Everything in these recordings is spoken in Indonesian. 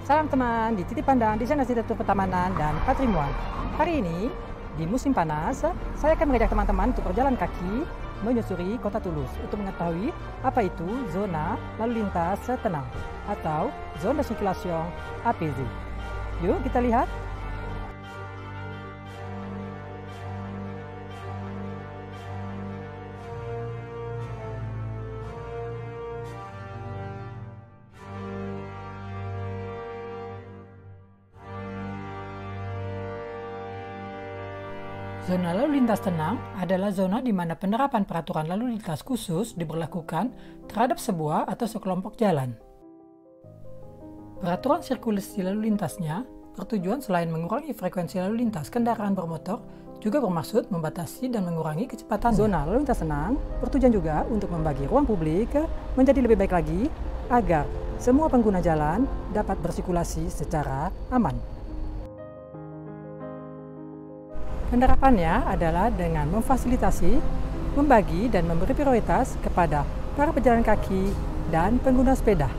Salam teman di Titik Pandang Destinasi Arsitektur Pertamanan dan Patrimoine. Hari ini di musim panas, saya akan mengajak teman-teman untuk berjalan kaki menyusuri kota Toulouse untuk mengetahui apa itu zona lalu lintas tenang atau zona de circulation apaisée. Yuk kita lihat. Zona lalu lintas tenang adalah zona di mana penerapan peraturan lalu lintas khusus diberlakukan terhadap sebuah atau sekelompok jalan. Peraturan sirkulasi lalu lintasnya bertujuan selain mengurangi frekuensi lalu lintas kendaraan bermotor, juga bermaksud membatasi dan mengurangi kecepatan. Zona lalu lintas tenang bertujuan juga untuk membagi ruang publik menjadi lebih baik lagi agar semua pengguna jalan dapat bersirkulasi secara aman. Penerapannya adalah dengan memfasilitasi, membagi dan memberi prioritas kepada para pejalan kaki dan pengguna sepeda.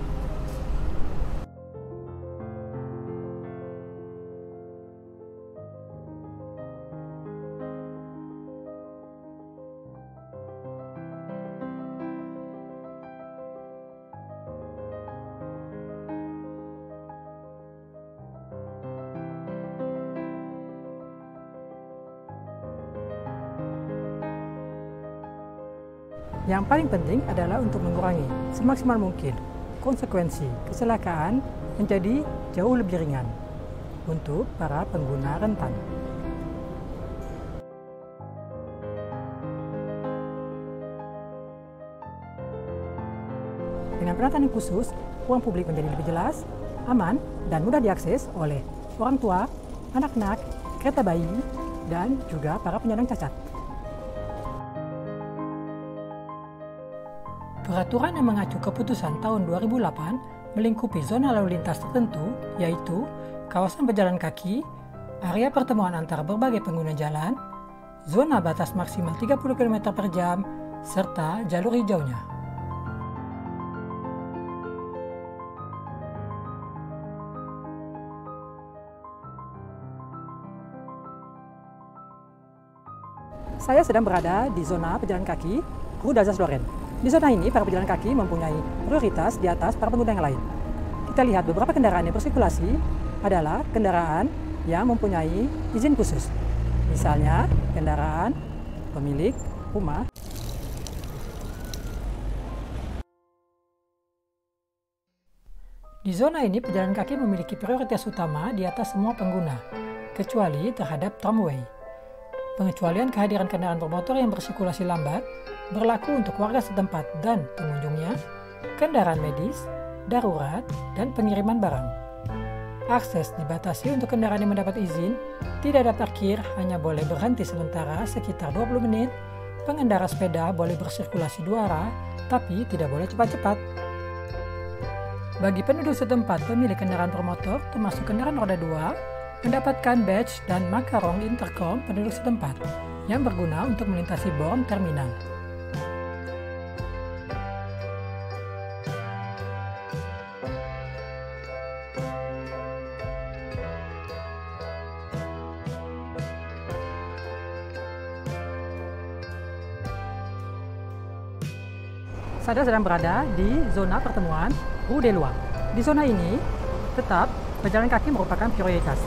Yang paling penting adalah untuk mengurangi semaksimal mungkin konsekuensi kecelakaan menjadi jauh lebih ringan untuk para pengguna rentan. Dengan penataan yang khusus, ruang publik menjadi lebih jelas, aman, dan mudah diakses oleh orang tua, anak-anak, kereta bayi, dan juga para penyandang cacat. Peraturan yang mengacu keputusan tahun 2008 melingkupi zona lalu lintas tertentu, yaitu kawasan pejalan kaki, area pertemuan antara berbagai pengguna jalan, zona batas maksimal 30 km per jam, serta jalur hijaunya. Saya sedang berada di zona pejalan kaki Rue d'Alsace-Lorraine. Di zona ini, para pejalan kaki mempunyai prioritas di atas para pengguna yang lain. Kita lihat beberapa kendaraan yang bersirkulasi adalah kendaraan yang mempunyai izin khusus. Misalnya, kendaraan pemilik rumah. Di zona ini, pejalan kaki memiliki prioritas utama di atas semua pengguna, kecuali terhadap tramway. Pengecualian kehadiran kendaraan bermotor yang bersirkulasi lambat berlaku untuk warga setempat dan pengunjungnya, kendaraan medis, darurat, dan pengiriman barang. Akses dibatasi untuk kendaraan yang mendapat izin, tidak ada parkir, hanya boleh berhenti sementara sekitar 20 menit, pengendara sepeda boleh bersirkulasi dua arah, tapi tidak boleh cepat-cepat. Bagi penduduk setempat pemilik kendaraan bermotor, termasuk kendaraan roda 2, mendapatkan badge dan makarong intercom penduduk setempat yang berguna untuk melintasi born terminal. Saya sedang berada di zona pertemuan Rue des Lois. Di zona ini, tetap pejalan kaki merupakan prioritas.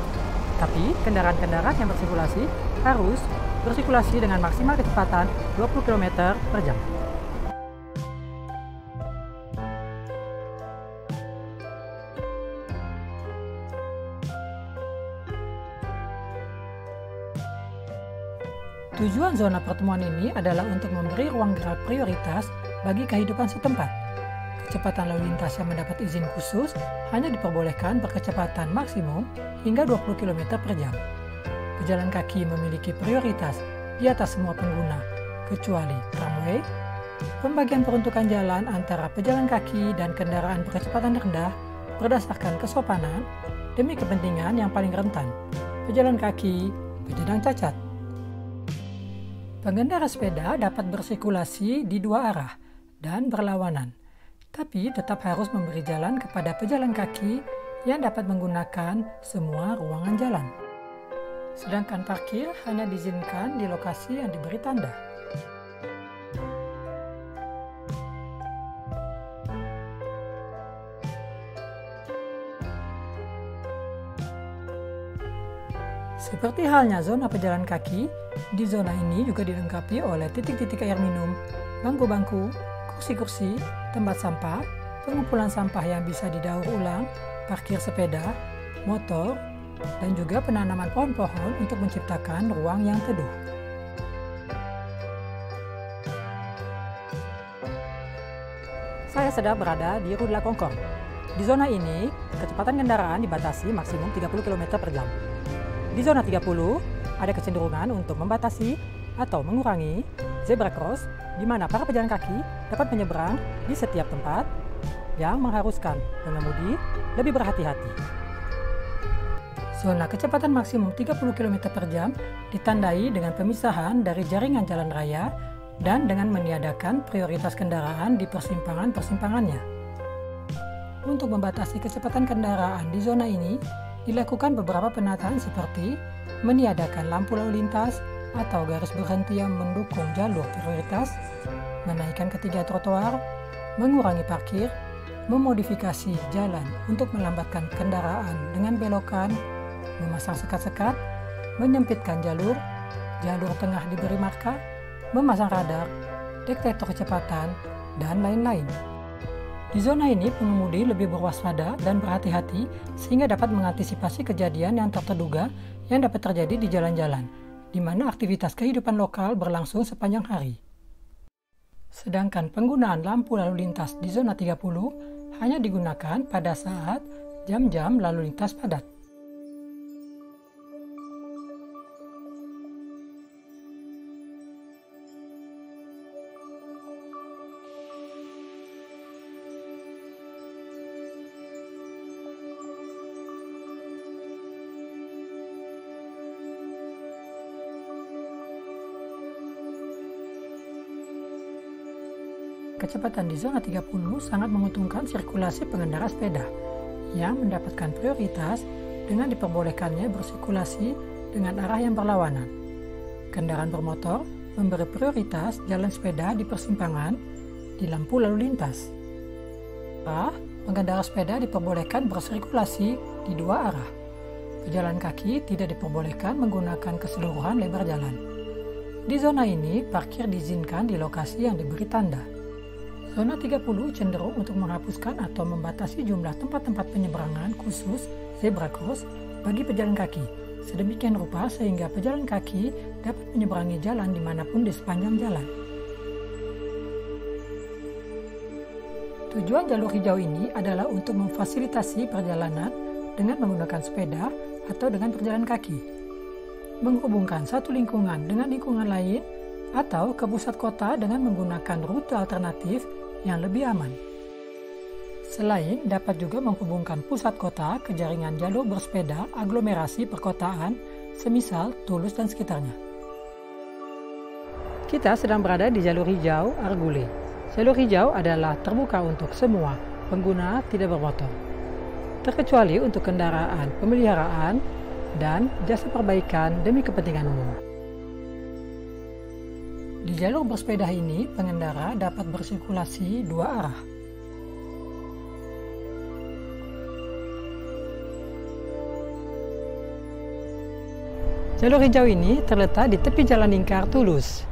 Tapi kendaraan-kendaraan yang bersirkulasi harus bersirkulasi dengan maksimal kecepatan 20 km per jam. Tujuan zona pertemuan ini adalah untuk memberi ruang gerak prioritas bagi kehidupan setempat. Kecepatan lalu lintas yang mendapat izin khusus hanya diperbolehkan berkecepatan maksimum hingga 20 km per jam. Pejalan kaki memiliki prioritas di atas semua pengguna, kecuali tramway. Pembagian peruntukan jalan antara pejalan kaki dan kendaraan berkecepatan rendah berdasarkan kesopanan demi kepentingan yang paling rentan, pejalan kaki, penyandang cacat. Pengendara sepeda dapat bersirkulasi di dua arah dan berlawanan, tapi tetap harus memberi jalan kepada pejalan kaki yang dapat menggunakan semua ruangan jalan. Sedangkan parkir hanya diizinkan di lokasi yang diberi tanda. Seperti halnya zona pejalan kaki, di zona ini juga dilengkapi oleh titik-titik air minum, bangku-bangku, kursi-kursi, tempat sampah, pengumpulan sampah yang bisa didaur ulang, parkir sepeda, motor, dan juga penanaman pohon-pohon untuk menciptakan ruang yang teduh. Saya sedang berada di Rue de la Concorde. Di zona ini, kecepatan kendaraan dibatasi maksimum 30 km per jam. Di zona 30, ada kecenderungan untuk membatasi atau mengurangi zebra cross, di mana para pejalan kaki dapat menyeberang di setiap tempat yang mengharuskan pengemudi lebih berhati-hati. Zona kecepatan maksimum 30 km per jam ditandai dengan pemisahan dari jaringan jalan raya dan dengan meniadakan prioritas kendaraan di persimpangan-persimpangannya. Untuk membatasi kecepatan kendaraan di zona ini, dilakukan beberapa penataan seperti meniadakan lampu lalu lintas atau garis berhenti yang mendukung jalur prioritas, menaikkan ketiga trotoar, mengurangi parkir, memodifikasi jalan untuk melambatkan kendaraan dengan belokan, memasang sekat-sekat, menyempitkan jalur tengah diberi marka, memasang radar, detektor kecepatan, dan lain-lain. Di zona ini, pengemudi lebih berwaspada dan berhati-hati sehingga dapat mengantisipasi kejadian yang tak terduga yang dapat terjadi di jalan-jalan, di mana aktivitas kehidupan lokal berlangsung sepanjang hari. Sedangkan penggunaan lampu lalu lintas di zona 30 hanya digunakan pada saat jam-jam lalu lintas padat. Kecepatan di zona 30 sangat menguntungkan sirkulasi pengendara sepeda yang mendapatkan prioritas dengan diperbolehkannya bersirkulasi dengan arah yang berlawanan. Kendaraan bermotor memberi prioritas jalan sepeda di persimpangan di lampu lalu lintas. Pengendara sepeda diperbolehkan bersirkulasi di dua arah. Pejalan kaki tidak diperbolehkan menggunakan keseluruhan lebar jalan. Di zona ini, parkir diizinkan di lokasi yang diberi tanda. Zona 30 cenderung untuk menghapuskan atau membatasi jumlah tempat-tempat penyeberangan khusus zebra cross bagi pejalan kaki, sedemikian rupa sehingga pejalan kaki dapat menyeberangi jalan dimanapun di sepanjang jalan. Tujuan jalur hijau ini adalah untuk memfasilitasi perjalanan dengan menggunakan sepeda atau dengan berjalan kaki, menghubungkan satu lingkungan dengan lingkungan lain, atau ke pusat kota dengan menggunakan rute alternatif yang lebih aman. Selain dapat juga menghubungkan pusat kota ke jaringan jalur bersepeda aglomerasi perkotaan, semisal Toulouse dan sekitarnya. Kita sedang berada di jalur hijau Argule. Jalur hijau adalah terbuka untuk semua pengguna tidak bermotor, terkecuali untuk kendaraan pemeliharaan dan jasa perbaikan demi kepentingan umum. Di jalur bersepeda ini, pengendara dapat bersirkulasi dua arah. Jalur hijau ini terletak di tepi Jalan Lingkar Toulouse.